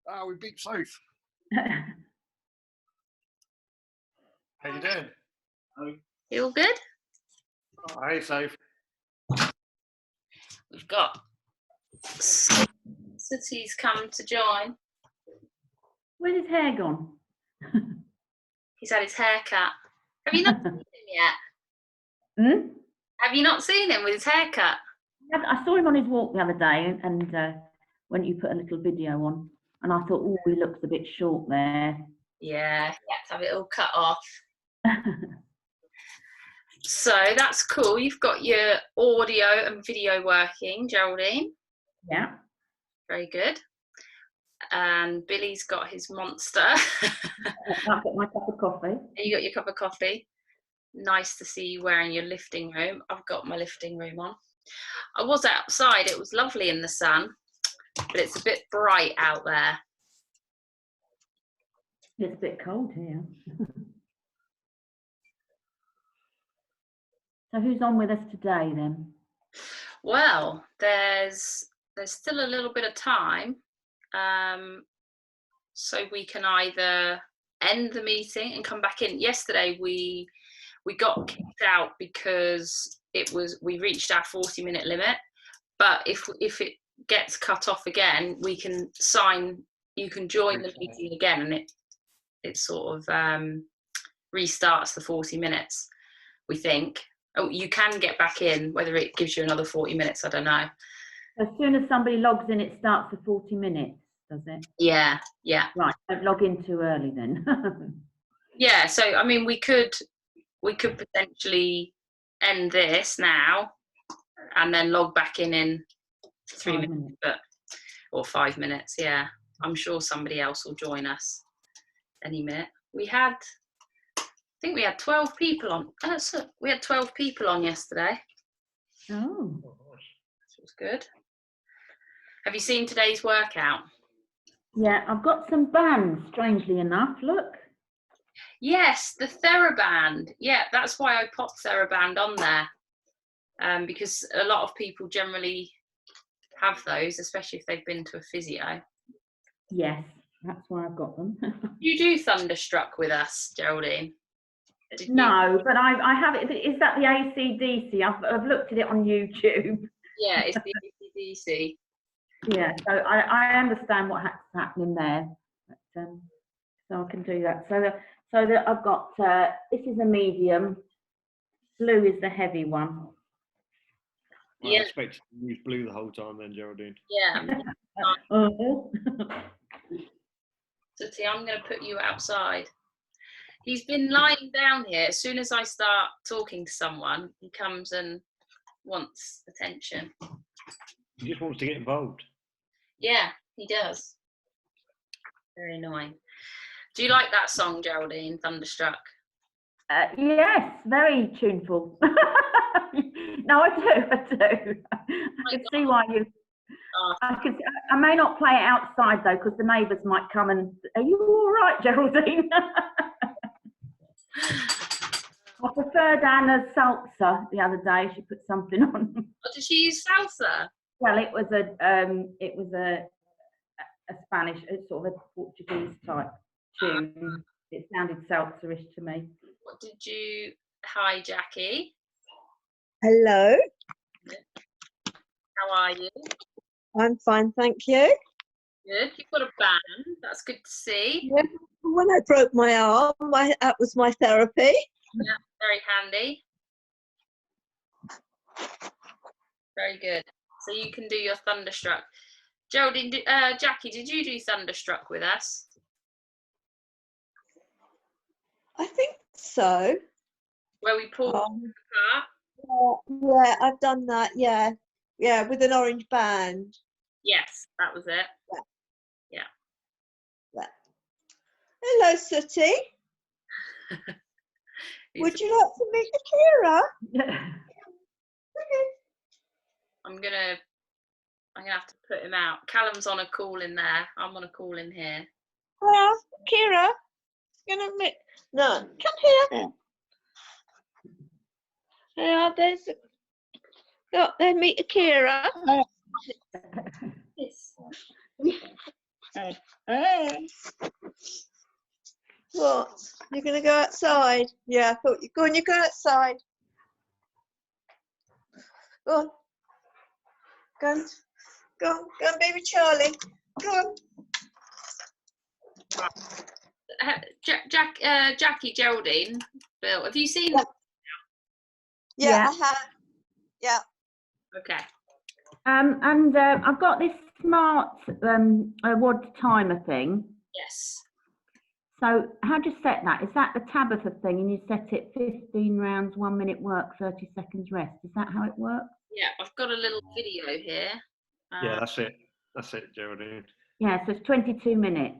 We beat Soph. How you doing? You all good? Oh, hey, Soph. We've got Sooty's come to join. Where's his hair gone? He's had his hair cut. Have you not seen him yet? Hmm? Have you not seen him with his hair cut? I saw him on his walk the other day, and when you put a little video on, and I thought, oh, he looks a bit short there. Yeah, he had to have it all cut off. So that's cool. You've got your audio and video working, Geraldine. Yeah. Very good. And Billy's got his monster. I've got my cup of coffee. You got your cup of coffee. Nice to see you wearing your lifting room. I've got my lifting room on. I was outside. It was lovely in the sun, but it's a bit bright out there. It's a bit cold here. So who's on with us today then? Well, there's still a little bit of time, so we can either end the meeting and come back in. Yesterday we got kicked out because we reached our 40-minute limit. But if it gets cut off again, we can sign. You can join the meeting again, and it sort of restarts the 40 minutes. We think. Oh, you can get back in. Whether it gives you another 40 minutes, I don't know. As soon as somebody logs in, it starts the 40 minutes, does it? Yeah, yeah. Right, don't log in too early then. Yeah, so I mean, we could potentially end this now, and then log back in 3 minutes, or 5 minutes. Yeah, I'm sure somebody else will join us any minute. I think we had 12 people on. We had 12 people on yesterday. Oh. Which was good. Have you seen today's workout? Yeah, I've got some bands, strangely enough. Look. Yes, the TheraBand. Yeah, that's why I popped TheraBand on there. Because a lot of people generally have those, especially if they've been to a physio. Yes, that's why I've got them. You do Thunderstruck with us, Geraldine? No, but I have it. Is that the AC/DC? I've looked at it on YouTube. Yeah, it's the AC/DC. Yeah, so I understand what's happening there. But, so I can do that. So that I've got, this is a medium, blue is the heavy one. I expect to use blue the whole time then, Geraldine. Yeah. Oh. So I'm going to put you outside. He's been lying down here. As soon as I start talking to someone, he comes and wants attention. He just wants to get involved. Yeah, he does. Very annoying. Do you like that song, Geraldine, Thunderstruck? Yes, very tuneful. No, I do. I can see why you. I may not play it outside though, because the neighbours might come and. Are you all right, Geraldine? I preferred Anna's salsa the other day. She put something on. Oh, did she use salsa? Well, it was a Spanish, sort of a Portuguese type tune. It sounded salsa-ish to me. What did you? Hi, Jackie. Hello. How are you? I'm fine, thank you. Good. You've got a band. That's good to see. Yeah. When I broke my arm, that was my therapy. Yeah, very handy. Very good. So you can do your Thunderstruck. Geraldine, Jackie, did you do Thunderstruck with us? I think so. Where we pulled the car? Yeah, I've done that. Yeah, with an orange band. Yes, that was it. Yeah. Hello, Sooty. Would you like to meet Akira? Okay. I'm gonna have to put him out. Callum's on a call in there. I'm on a call in here. Well, Akira, gonna meet. No, come here. Yeah, there's meet Akira. Yes. Hey. What? You're going to go outside? Yeah, I thought you go on. You go outside. Go on. Go on. Go on. Go on, baby Charlie. Go on. Jackie, Geraldine, Bill, have you seen that? Yeah, Yeah. I have. Yeah. Okay. I've got this smart WOD timer thing. Yes. So how do you set that? Is that the Tabitha thing and you set it 15 rounds, 1 minute work, 30 seconds rest? Is that how it works? Yeah, I've got a little video here. Yeah, that's it. That's it, Geraldine. Yeah, so it's 22 minutes.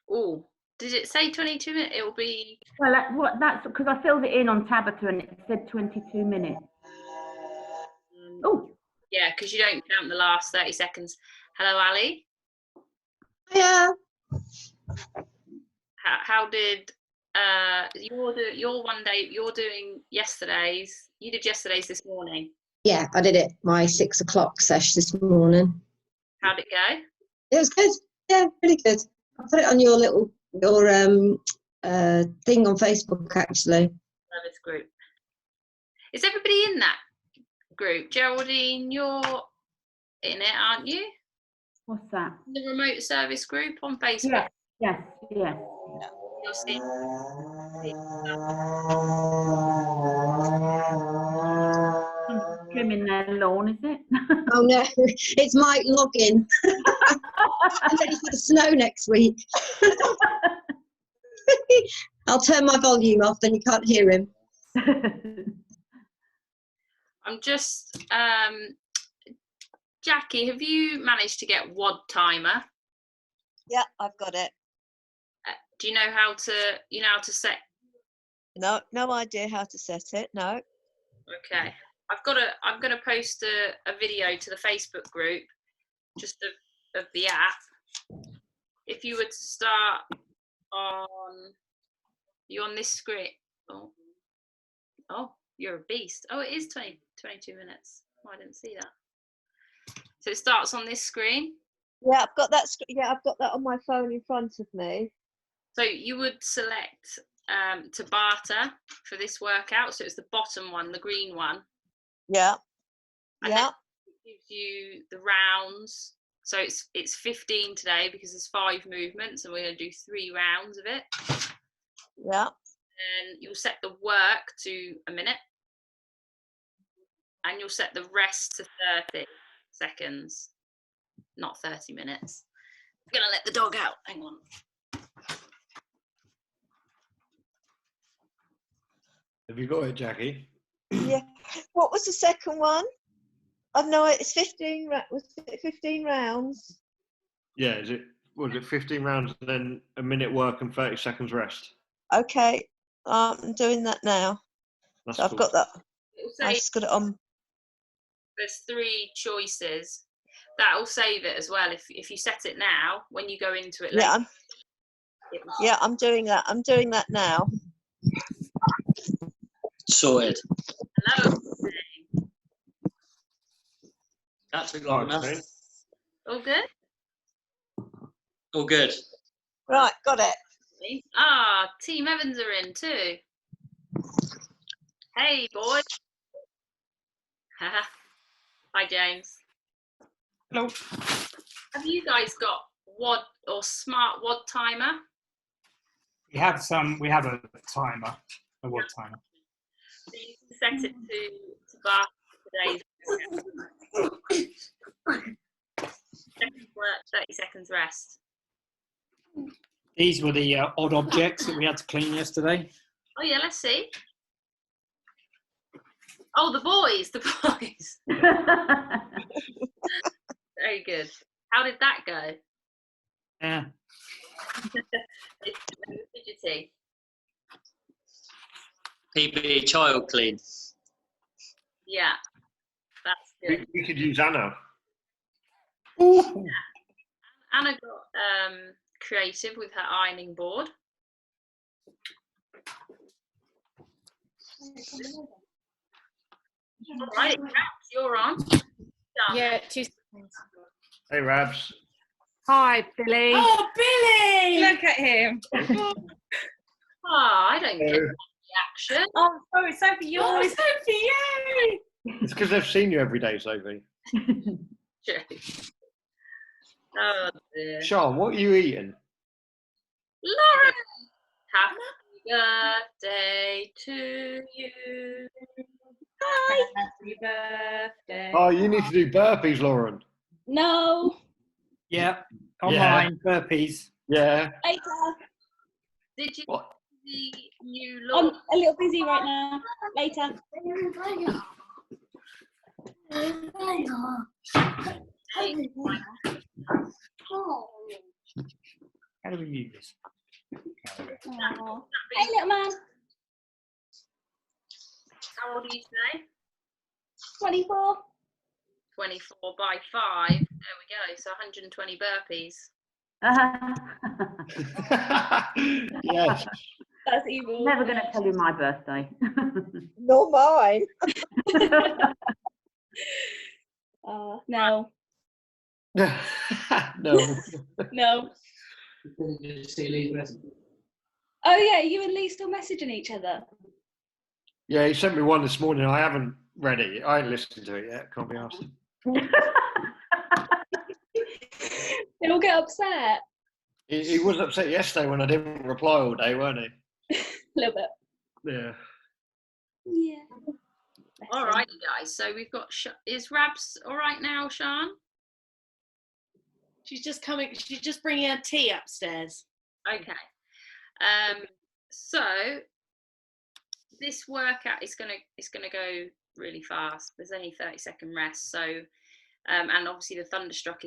Oh, did it say 22 minutes? It will be. Well, that's because I filled it in on Tabitha and it said 22 minutes. Oh. Yeah, because you don't count the last 30 seconds. Hello, Ali. Yeah. How did your one day? You're doing yesterday's. You did yesterday's this morning. Yeah, I did it my 6 o'clock sesh this morning. How'd it go? It was good. Yeah, really good. I put it on your thing on Facebook actually. Service group. Is everybody in that group? Geraldine, you're in it, aren't you? What's that? The remote service group on Facebook. Yes. You'll see. Trimming their lawn, is it? Oh no, it's my login. I'm ready for the snow next week. I'll turn my volume off, then you can't hear him. I'm just Jackie, have you managed to get WOD timer? Yeah, I've got it. Do you know how to set? No idea how to set it. No. Okay. I'm gonna post a video to the Facebook group just of the app. If you were to start you on this screen. Oh, you're a beast. Oh, it is 22 minutes. Oh, I didn't see that. So it starts on this screen. Yeah, I've got that. Yeah, I've got that on my phone in front of me. So you would select to barter for this workout. So it's the bottom one, the green one. Yeah. And Yeah. then it gives you the rounds. So it's 15 today because there's 5 movements and we're going to do 3 rounds of it. Yeah. And you'll set the work to a minute. And you'll set the rest to 30 seconds, not 30 minutes. I'm going to let the dog out. Hang on. Have you got it, Jackie? Yeah. What was the second one? I've no idea. It's 15. Was it 15 rounds? Yeah, was it 15 rounds and then a minute work and 30 seconds rest? Okay. I'm doing that now. That's So I've cool. got that. It'll I say just got it on. there's 3 choices. That'll save it as well. If you set it now, when you go into it later. Yeah, I'm doing that. I'm doing that now. Sorted. Hello. That took long enough. All good? All good. Right, got it. Ah, Team Evans are in too. Hey, boys. Hi, James. Hello. Have you guys got WOD or smart WOD timer? We have a timer, a WOD timer. So you can set it to bar today's seconds work, 30 seconds rest. These were the odd objects that we had to clean yesterday. Oh yeah, let's see. Oh, the boys. Very good. How did that go? Yeah. It's fidgety. PB child clean. Yeah, that's good. We could use Anna. Anna got creative with her ironing board. All right, you're on. Done. Yeah, 2 seconds. Hey, Rabs. Hi, Billy. Oh, Billy! Look at him. Oh, I don't get that reaction. Oh, sorry, Sophie, yours. Oh, Sophie, yay! It's because they've seen you every day, Sophie. Oh dear. Sean, what are you eating? Lauren, happy birthday to you. Happy birthday. Oh, you need to do burpees, Lauren. No. Yeah, online, burpees. Yeah. Later. Did you What? see the new I'm law? a little busy right now. Later. How do we mute this? Aw. Hey, little man. How old are you today? 24. 24 by 5. There we go. So 120 burpees. Yes. That's evil. Never going to tell you my birthday. Nor mine. No. No. No. Oh, yeah, you and Lee still messaging each other. Yeah, he sent me one this morning. I haven't read it. I haven't listened to it yet. Can't be asked. They all get upset. He was upset yesterday when I didn't reply all day, weren't he? A little bit. Yeah. Yeah. All right, guys. So we've got. Is Rabs all right now, Sean? She's just coming. She's just bringing her tea upstairs. Okay. So this workout is gonna go really fast. There's only 30-second rest. So, and obviously the Thunderstruck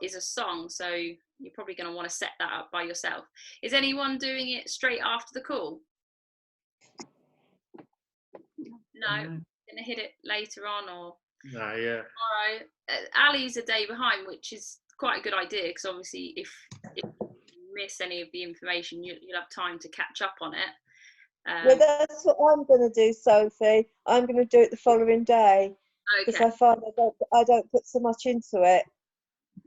is a song. So you're probably gonna want to set that up by yourself. Is anyone doing it straight after the call? No. Gonna hit it later on or? No, yeah. Tomorrow. Ali's a day behind, which is quite a good idea because obviously if you miss any of the information, you'll have time to catch up on it. Well, that's what I'm going to do, Sophie. I'm going to do it the following day because Okay. I find I don't put so much into it.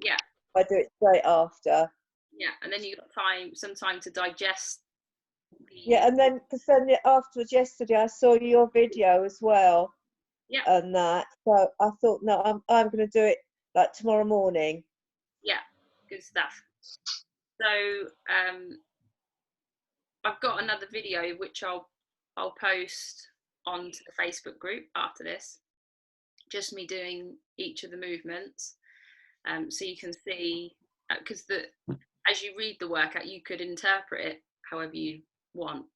Yeah. I do it straight after. Yeah, and then you got some time to digest. Yeah, and then because then afterwards, yesterday I saw your video as well. Yeah. And that, so I thought, no, I'm going to do it like tomorrow morning. Yeah, good stuff. So I've got another video which I'll post onto the Facebook group after this. Just me doing each of the movements, so you can see because as you read the workout, you could interpret it however you want.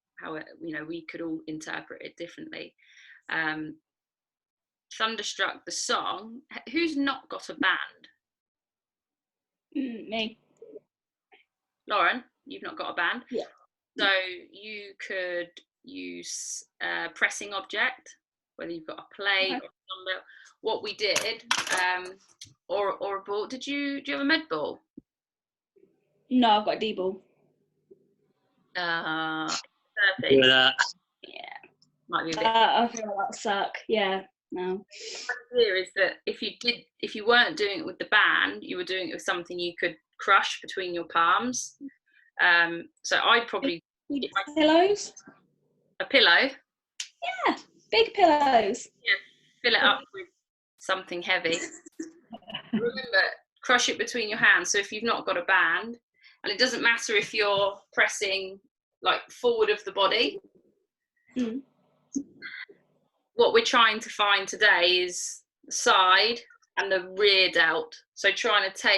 We could all interpret it differently. Thunderstruck, the song. Who's not got a band? Me. Lauren, you've not got a band? Yeah. So you could use a pressing object, whether you've got a plate or a dumbbell. What we did, or a ball. Do you have a med ball? No, I've got a D ball. 30. Do that. Yeah. Might be a bit. I feel like that suck. Yeah. No. The idea is that if you weren't doing it with the band, you were doing it with something you could crush between your palms. So I'd probably Pillows. a pillow. Yeah, big pillows. Yeah, fill it up with something heavy. Remember, crush it between your hands. So if you've not got a band, and it doesn't matter if you're pressing like forward of the body. Mm. What we're trying to find today is the side and the rear delt. So trying to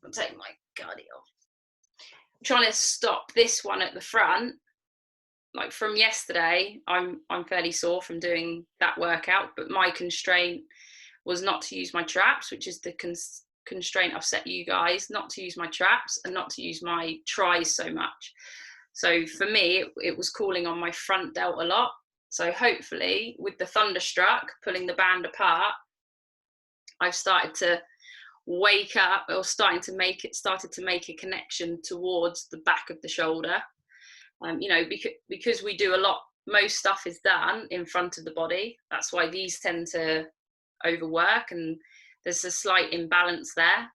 I'll take my guardie off. I'm trying to stop this one at the front. Like from yesterday, I'm fairly sore from doing that workout, but my constraint was not to use my traps, which is the constraint I've set you guys, not to use my traps and not to use my tries so much. So for me, it was calling on my front delt a lot. So hopefully with the Thunderstruck, pulling the band apart, I've started to wake up or started to make a connection towards the back of the shoulder. Because we do most stuff is done in front of the body. That's why these tend to overwork and there's a slight imbalance there.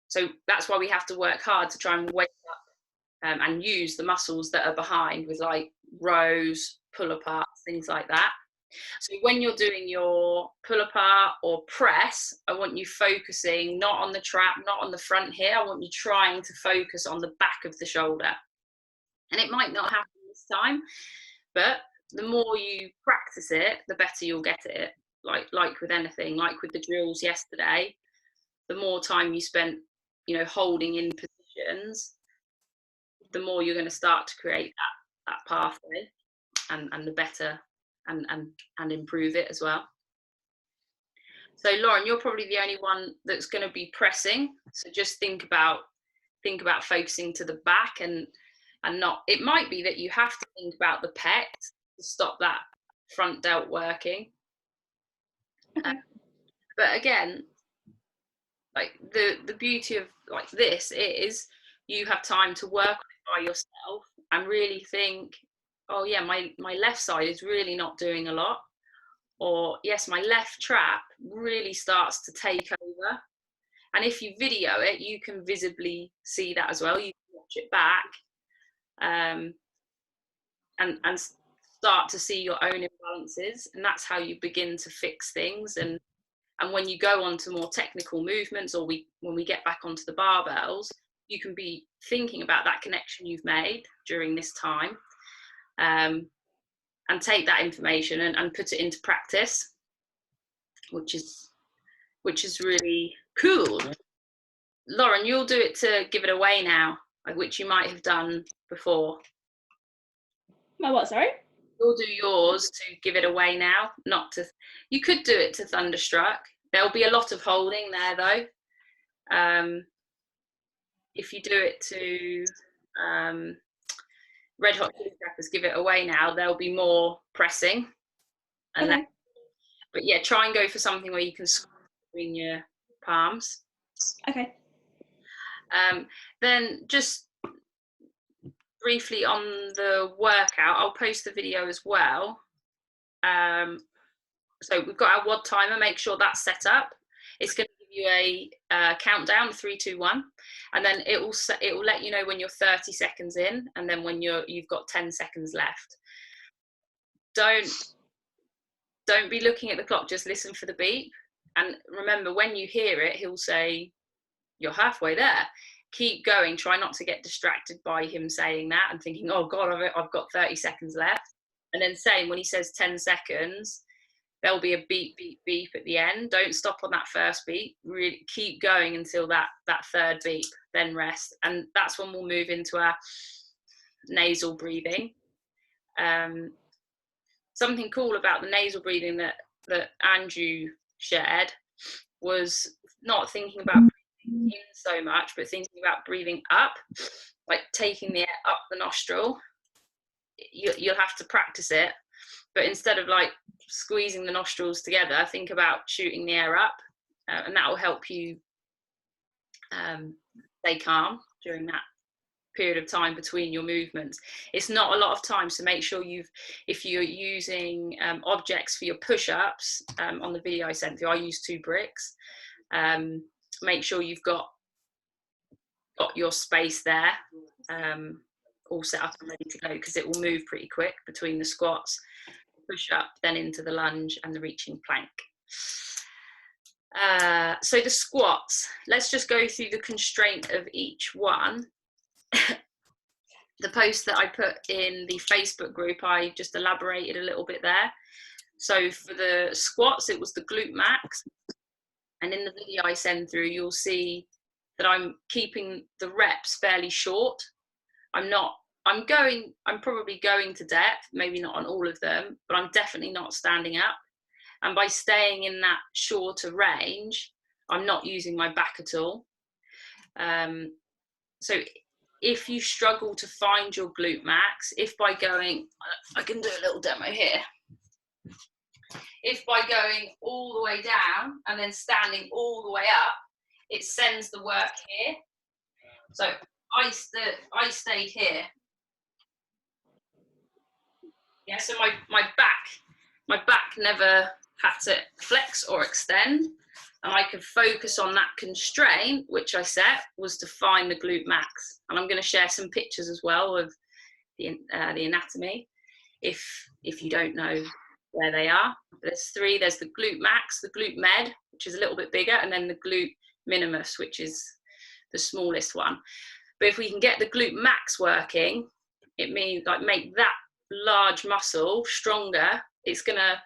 So that's why we have to work hard to try and wake up and use the muscles that are behind with like rows, pull aparts, things like that. So when you're doing your pull apart or press, I want you focusing not on the trap, not on the front here. I want you trying to focus on the back of the shoulder. And it might not happen this time, but the more you practice it, the better you'll get at it. Like with anything, like with the drills yesterday, the more time you spent, you know, holding in positions, the more you're going to start to create that pathway, and the better and improve it as well. So Lauren, you're probably the only one that's going to be pressing. So just think about focusing to the back and not. It might be that you have to think about the pecs to stop that front delt working. Okay. But again, like the beauty of like this is you have time to work by yourself and really think, oh yeah, my left side is really not doing a lot, or yes, my left trap really starts to take over. And if you video it, you can visibly see that as well. You can watch it back and start to see your own imbalances, and that's how you begin to fix things. And when you go on to more technical movements, or when we get back onto the barbells, you can be thinking about that connection you've made during this time, and take that information and put it into practice, which is really cool. Lauren, you'll do it to give it away now, which you might have done before. My what, sorry? You'll do yours to give it away now, not to. You could do it to Thunderstruck. There'll be a lot of holding there though. If you do it to Red Hot Chili Peppers, give it away now, there'll be more pressing. And Okay. but yeah, try and go for something where you can squeeze between your palms. Okay. Then just briefly on the workout, I'll post the video as well. So we've got our WOD timer, make sure that's set up. It's going to give you a countdown, 3, 2, 1, and then it will let you know when you're 30 seconds in, and then when you've got 10 seconds left. Don't be looking at the clock, just listen for the beep. And remember, when you hear it, he'll say, you're halfway there. Keep going, try not to get distracted by him saying that and thinking, oh God, I've got 30 seconds left. And then same, when he says 10 seconds, there'll be a beep, beep, beep at the end. Don't stop on that first beep, really keep going until that third beep, then rest. And that's when we'll move into our nasal breathing. Something cool about the nasal breathing that Andrew shared was not thinking about breathing in so much, but thinking about breathing up, like taking the air up the nostril. You'll have to practice it, but instead of like squeezing the nostrils together, think about shooting the air up, and that will help you stay calm during that period of time between your movements. It's not a lot of time, so make sure if you're using objects for your push-ups, on the video I sent you, I use 2 bricks. Make sure you've got your space there, all set up and ready to go, because it will move pretty quick between the squats, push up, then into the lunge and the reaching plank. So the squats, let's just go through the constraint of each one. The post that I put in the Facebook group, I just elaborated a little bit there. So for the squats, it was the glute max. And in the video I send through, you'll see that I'm keeping the reps fairly short. I'm probably going to depth, maybe not on all of them, but I'm definitely not standing up. And by staying in that shorter range, I'm not using my back at all. So if you struggle to find your glute max, if by going, I can do a little demo here. If by going all the way down and then standing all the way up, it sends the work here. So I stayed here. Yeah, so my back never had to flex or extend, and I could focus on that constraint, which I set was to find the glute max. And I'm going to share some pictures as well of the anatomy, if you don't know where they are. There's three. There's the glute max, the glute med, which is a little bit bigger, and then the glute minimus, which is the smallest one. But if we can get the glute max working, it means like make that large muscle stronger. It's going to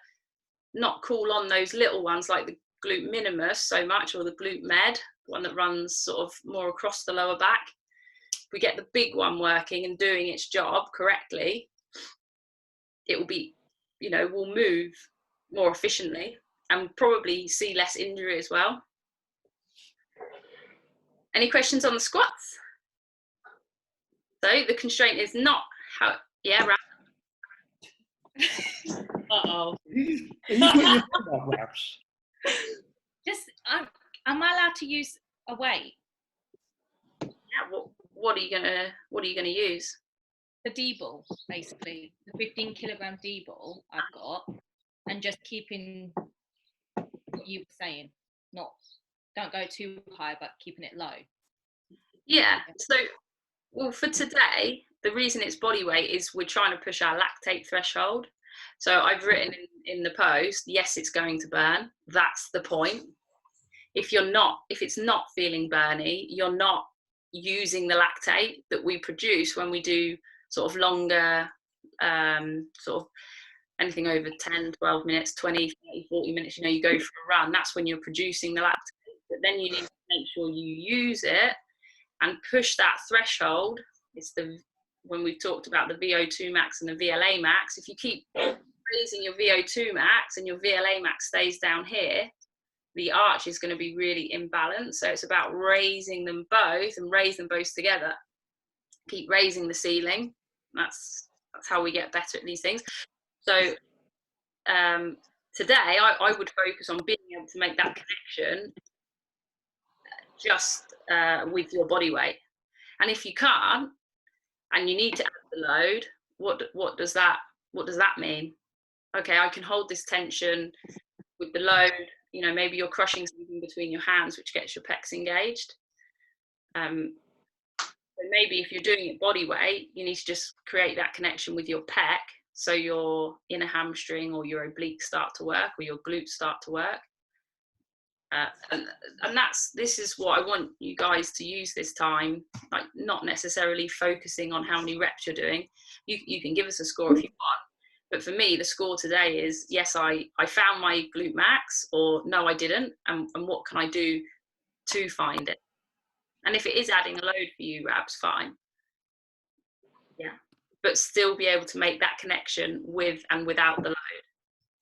not call on those little ones like the glute minimus so much, or the glute med, one that runs sort of more across the lower back. If we get the big one working and doing its job correctly, it will be, you know, will move more efficiently and probably see less injury as well. Any questions on the squats? So the constraint is not how, yeah, right. Uh-oh. Are you putting your hand up, Rabs? Just, am I allowed to use a weight? Yeah, what are you gonna use? The D-ball, basically. The 15 kilogram D-ball I've got, and just keeping what you were saying. Don't go too high, but keeping it low. Yeah, so, well, for today, the reason it's body weight is we're trying to push our lactate threshold. So I've written in the post, yes, it's going to burn. That's the point. If it's not feeling burny, you're not using the lactate that we produce when we do sort of longer, sort of anything over 10, 12 minutes, 20, 30, 40 minutes, you know, you go for a run, that's when you're producing the lactate. But then you need to make sure you use it and push that threshold. It's when we've talked about the VO2 max and the VLA max, if you keep raising your VO2 max and your VLA max stays down here, the arch is going to be really imbalanced. So it's about raising them both and raise them both together. Keep raising the ceiling. That's how we get better at these things. So today I would focus on being able to make that connection just with your body weight. And if you can't, and you need to add the load, what does that mean? Okay, I can hold this tension with the load. You know, maybe you're crushing something between your hands, which gets your pecs engaged. So maybe if you're doing it body weight, you need to just create that connection with your pec, so your inner hamstring or your obliques start to work, or your glutes start to work. And this is what I want you guys to use this time, like not necessarily focusing on how many reps you're doing. You can give us a score if you want, but for me the score today is yes, I found my glute max, or no, I didn't, and what can I do to find it? And if it is adding a load for you, Rabs, fine, yeah, but still be able to make that connection with and without the load,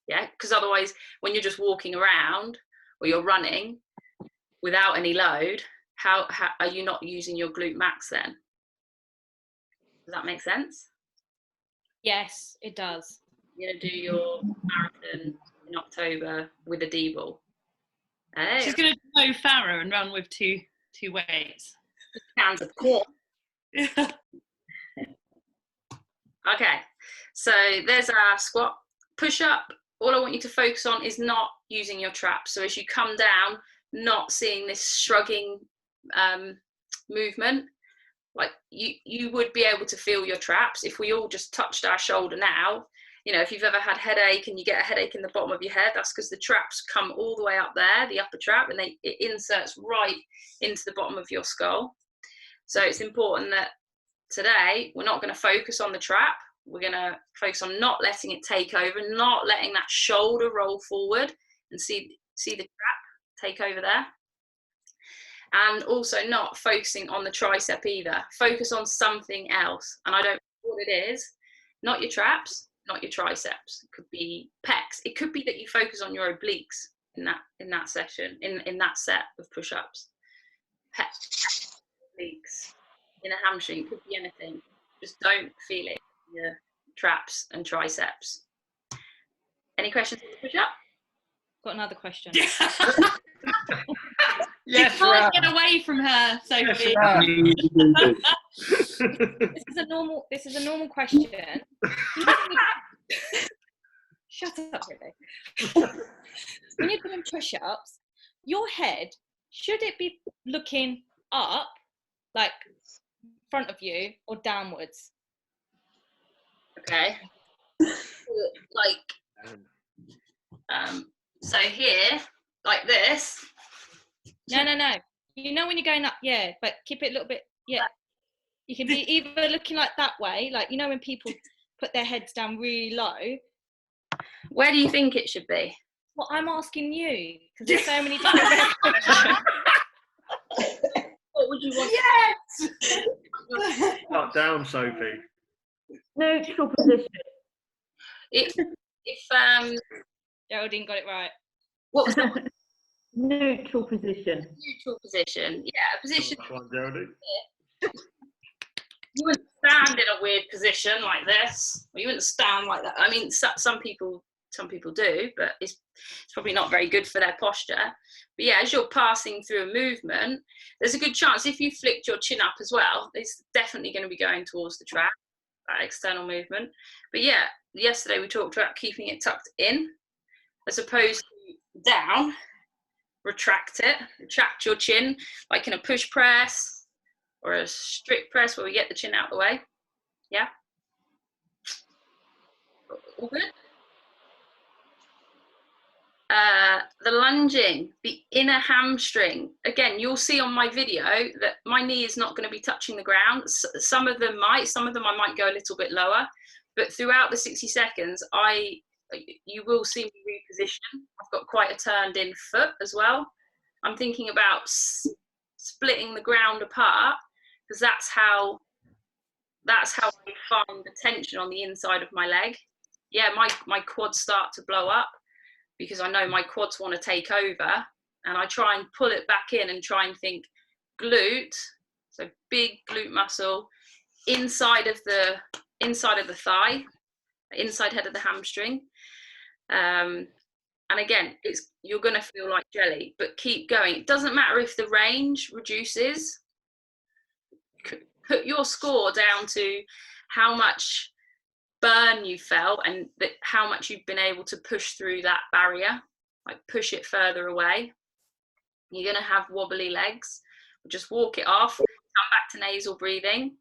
yeah, because otherwise when you're just walking around or you're running without any load, how are you not using your glute max then? Does that make sense? Yes, it does. You're going to do your marathon in October with a D-ball. Hey. She's going to go Farah and run with two weights. Cans of corn. Okay, so there's our squat. Push up. All I want you to focus on is not using your traps. So as you come down, not seeing this shrugging movement. Like you would be able to feel your traps if we all just touched our shoulder now. You know, if you've ever had headache and you get a headache in the bottom of your head, that's because the traps come all the way up there, the upper trap, and it inserts right into the bottom of your skull. So it's important that today we're not going to focus on the trap. We're going to focus on not letting it take over, not letting that shoulder roll forward and see the trap take over there. And also not focusing on the tricep either. Focus on something else. And I don't know what it is. Not your traps, not your triceps. It could be pecs. It could be that you focus on your obliques in that session, in that set of push-ups. Pecs, obliques, inner hamstring. It could be anything. Just don't feel it in your traps and triceps. Any questions on the push-up? Got another question. Yes, you can't get away from her, Sophie. Yes, This is a normal question. Shut up, really. When you're doing push-ups, your head, should it be looking up, like front of you, or downwards? Okay. Like, so here, like this. No. You know when you're going up, yeah, but keep it a little bit, yeah. You can be either looking like that way, like, you know when people put their heads down really low. Where do you think it should be? Well, I'm asking you, because there's so many different variations. What would you want? Yes! Not down, Sophie. Neutral position. If Geraldine got it right. what was that? Neutral position. Neutral position. Yeah, a position. Come on, Geraldine. You wouldn't stand in a weird position like this, or you wouldn't stand like that. I mean, some people do, but it's probably not very good for their posture. But yeah, as you're passing through a movement, there's a good chance if you flicked your chin up as well, it's definitely going to be going towards the track, that external movement. But yeah, yesterday we talked about keeping it tucked in as opposed to down. Retract your chin, like in a push press or a strict press where we get the chin out of the way. Yeah? All good? The lunging, the inner hamstring. Again, you'll see on my video that my knee is not going to be touching the ground. Some of them I might go a little bit lower, but throughout the 60 seconds, you will see me reposition. I've got quite a turned in foot as well. I'm thinking about splitting the ground apart, because that's how I find the tension on the inside of my leg. Yeah, my quads start to blow up because I know my quads want to take over, and I try and pull it back in and try and think glute, so big glute muscle inside of the thigh, inside head of the hamstring. And again, you're going to feel like jelly, but keep going. It doesn't matter if the range reduces. Put your score down to how much burn you felt and how much you've been able to push through that barrier, like push it further away. You're going to have wobbly legs. Just walk it off, come back to nasal breathing,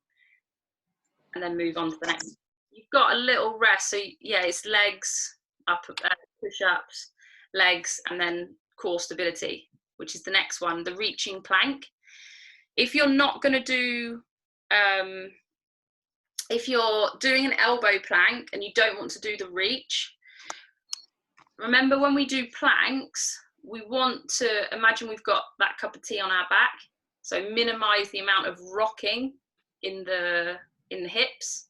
and then move on to the next. You've got a little rest, so yeah, it's legs up, push-ups, legs, and then core stability, which is the next one, the reaching plank. If you're not going to do if you're doing an elbow plank and you don't want to do the reach, remember when we do planks, we want to imagine we've got that cup of tea on our back, so minimize the amount of rocking in the hips.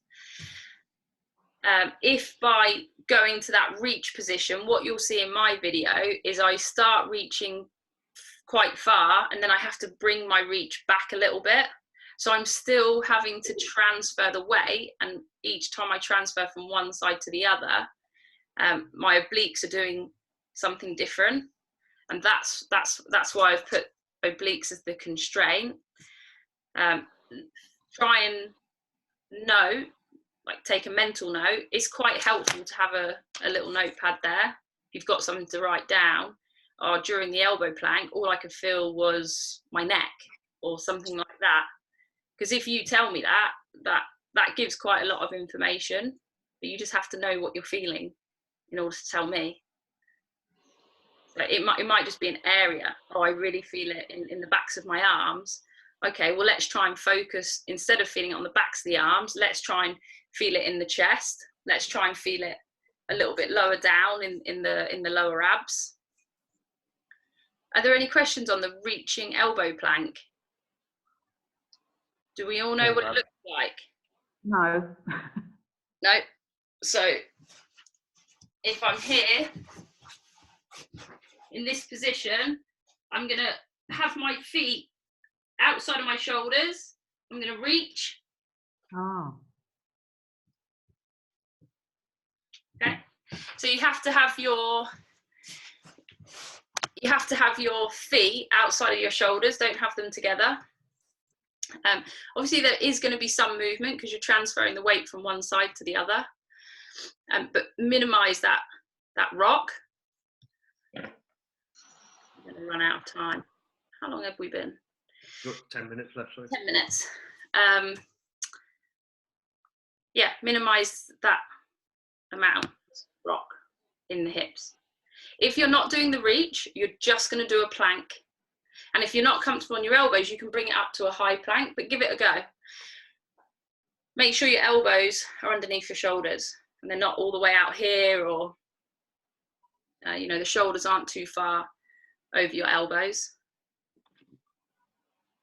If by going to that reach position, what you'll see in my video is I start reaching quite far and then I have to bring my reach back a little bit. So I'm still having to transfer the weight, and each time I transfer from one side to the other, my obliques are doing something different, and that's why I've put obliques as the constraint. Try and note, like take a mental note. It's quite helpful to have a little notepad there. If you've got something to write down, or during the elbow plank, all I could feel was my neck or something like that. Because if you tell me that gives quite a lot of information, but you just have to know what you're feeling in order to tell me. So it might just be an area. Oh, I really feel it in the backs of my arms. Okay, well, let's try and focus, instead of feeling it on the backs of the arms, let's try and feel it in the chest. Let's try and feel it a little bit lower down in the lower abs. Are there any questions on the reaching elbow plank? Do we all know what it looks like? No. No. So if I'm here in this position, I'm going to have my feet outside of my shoulders. I'm going to reach. Oh. Okay. So you have to have your feet outside of your shoulders. Don't have them together. Obviously, there is going to be some movement because you're transferring the weight from one side to the other, but minimize that that rock. I'm going to run out of time. How long have we been? Got 10 minutes left. Sorry. 10 minutes. Yeah, minimize that amount of rock in the hips. If you're not doing the reach, you're just going to do a plank. And if you're not comfortable on your elbows, you can bring it up to a high plank, but give it a go. Make sure your elbows are underneath your shoulders and they're not all the way out here, or you know, the shoulders aren't too far over your elbows.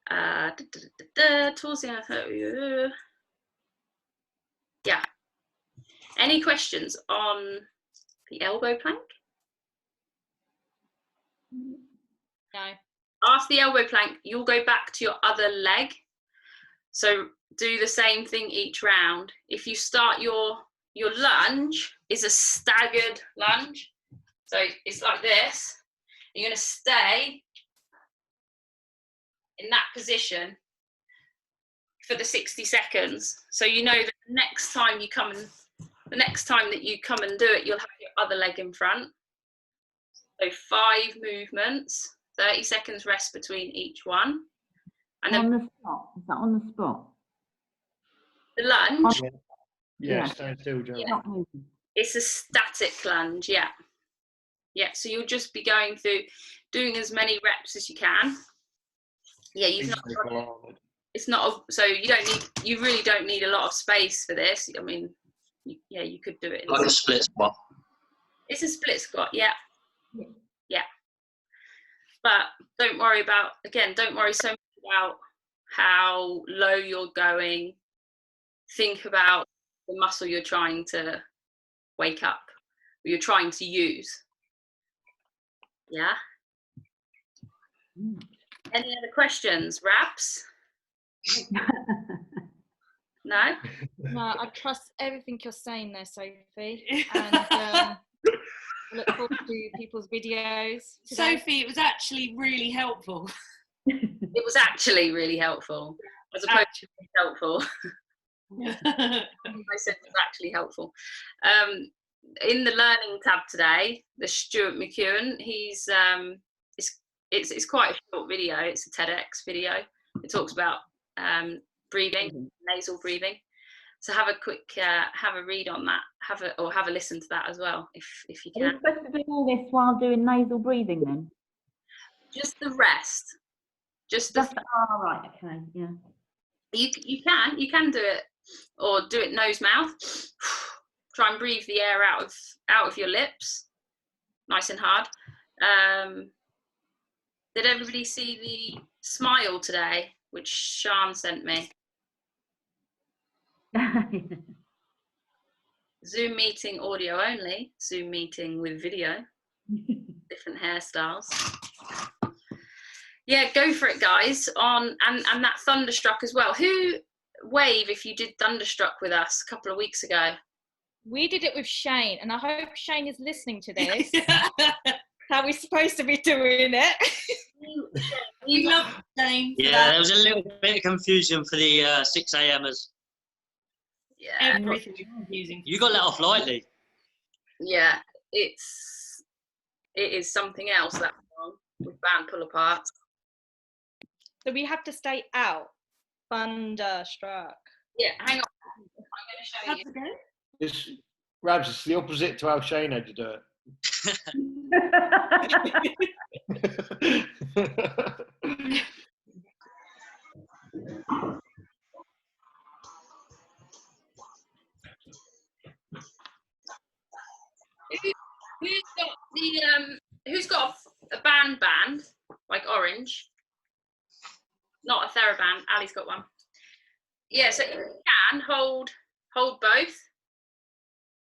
Towards the end. Yeah. Any questions on the elbow plank? No. After the elbow plank, you'll go back to your other leg. So do the same thing each round. If you start your lunge is a staggered lunge. So it's like this. You're going to stay in that position for the 60 seconds. So you know that the next time that you come and do it, you'll have your other leg in front. So 5 movements, 30 seconds rest between each one. And then On the spot. Is that on the spot? the lunge, Yeah, stand still, Joe. Not moving. it's a static lunge, yeah. Yeah, so you'll just be going through, doing as many reps as you can. Yeah, it's not, so you really don't need a lot of space for this. I mean, yeah, you could do it. Like a split squat. It's a split squat, yeah. Yeah. But don't worry so much about how low you're going. Think about the muscle you're trying to wake up, or you're trying to use. Yeah. Any other questions, Raps? No? No, I trust everything you're saying there, Sophie. And I look forward to people's videos today. Sophie, it was actually really helpful. It was actually really helpful, as opposed to helpful. I said it was actually helpful. In the learning tab today, the Stuart McEwen, he's it's quite a short video. It's a TEDx video. It talks about breathing, nasal breathing. So have a quick have a read on that. Have a listen to that as well, if you Are you can. supposed to do all this while doing nasal breathing then? Just the rest. Oh, right, okay, yeah. You can do it, or do it nose mouth. Try and breathe the air out of your lips, nice and hard. Did everybody see the smile today, which Sean sent me? Zoom meeting audio only, Zoom meeting with video, different hairstyles. Yeah, go for it, guys. And that Thunderstruck as well. Who wave if you did Thunderstruck with us a couple of weeks ago? We did it with Shane, and I hope Shane is listening to this. How we're supposed to be doing it. We love Shane. Yeah, there was a little bit of confusion for the 6 a.m.ers. Yeah, Everything is confusing. You got let off lightly. yeah, it is something else, that song with Band Pull Apart. So we have to stay out. Thunderstruck. Yeah, hang on. I'm going to show you. It's Rabs, it's the opposite to how Shane had to do it. Who's got a band like orange? Not a TheraBand. Ali's got one. Yeah, so if you can hold both.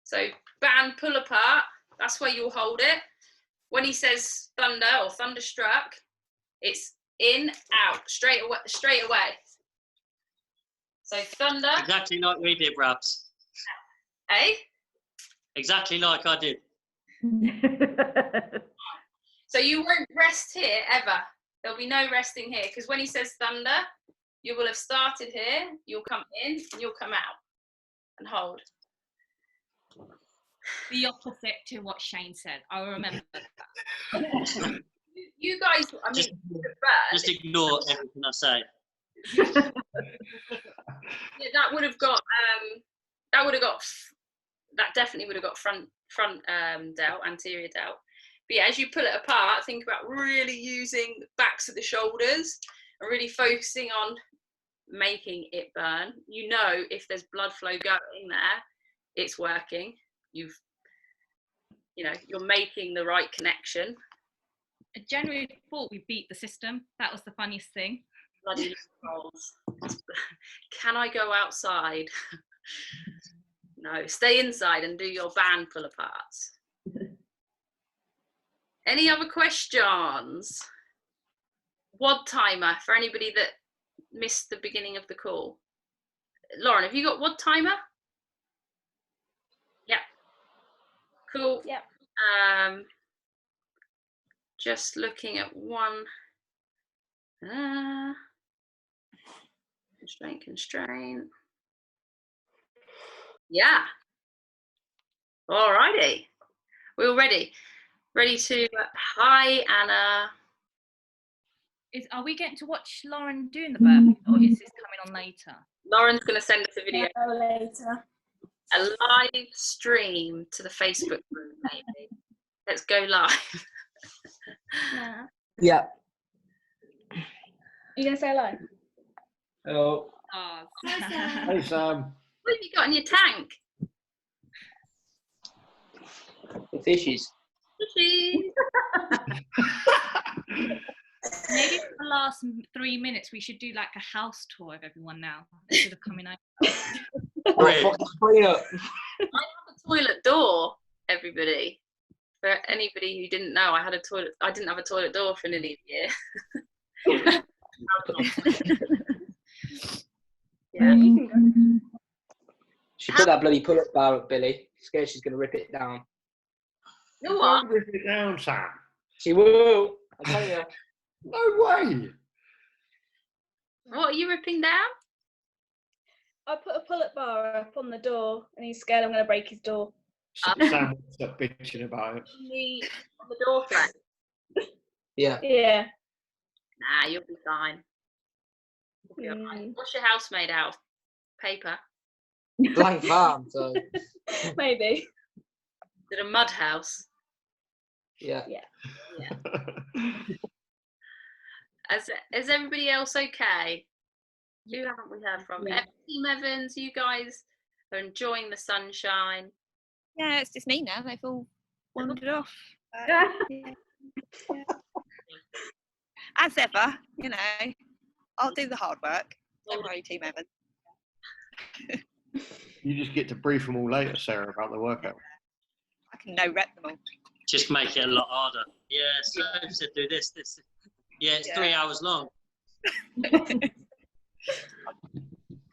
So band pull apart, that's where you'll hold it. When he says thunder or thunderstruck, it's in, out, straight away. So thunder. Exactly like we did, Rabs. Eh? Exactly like I did. So you won't rest here ever. There'll be no resting here, because when he says thunder, you will have started here, you'll come in, and you'll come out and hold. The opposite to what Shane said. I'll remember that. You guys, I Just- mean, Just ignore everything I say. yeah, that definitely would have got front delt, anterior delt. But yeah, as you pull it apart, think about really using the backs of the shoulders and really focusing on making it burn. You know, if there's blood flow going there, it's working. You're making the right connection. I genuinely thought we beat the system. That was the funniest thing. Bloody rolls. Can I go outside? No, stay inside and do your band pull aparts. Any other questions? WOD timer for anybody that missed the beginning of the call. Lauren, have you got WOD timer? Yeah. Cool. Yep. Just looking at one. Constraint. Yeah. All righty. We're all ready. Ready to. Hi, Anna. Are we getting to watch Lauren doing the burpee, or is this coming on later? Lauren's going to send us a video. Later. A live stream to the Facebook group, maybe. Let's go live. Yeah. You gonna say hello? Oh. Oh, Hey, Sam. What have you got in your tank? The fishies. Fishies. maybe for the last 3 minutes we should do like a house tour of everyone now instead of coming over. Great. Bring it up. I have a toilet door, everybody. For anybody who didn't know, I didn't have a toilet door for nearly a year. Yeah. She put that bloody pull-up bar up, Billy. Scared she's going to rip it down. You know what? Don't rip it down, Sam. She will. I tell you. No way. What are you ripping down? I put a pull-up bar up on the door and he's scared I'm going to break his door. Sam will stop bitching about it. On the door frame. Yeah. Yeah. Nah, you'll be fine. You'll be all right. What's your house made out of? Paper? Blank farm, so. Maybe. Is it a mud house? Yeah. Yeah. Is everybody else okay? Who haven't we heard from? Yeah. Team Evans, you guys are enjoying the sunshine. Yeah, it's just me now. They've all wandered off. As ever, you know, I'll do the hard work. Don't worry, Team Evans. You just get to brief them all later, Sarah, about the workout. I can no rep them all. Just make it a lot harder. Yeah, so said do this. Yeah, it's 3 hours long.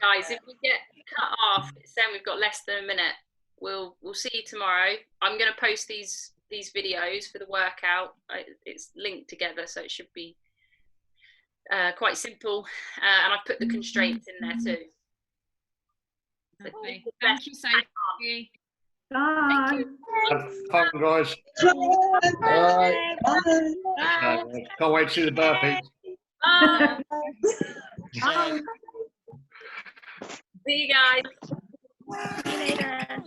Guys, if we get cut off, it's saying we've got less than a minute. We'll see you tomorrow. I'm going to post these videos for the workout. It's linked together, so it should be quite simple. And I've put the constraints in there too. Lovely. Thank you, Sophie. Bye. Have fun, guys. Bye. Can't wait to see the burpees. Bye. Bye. See you guys. See you later.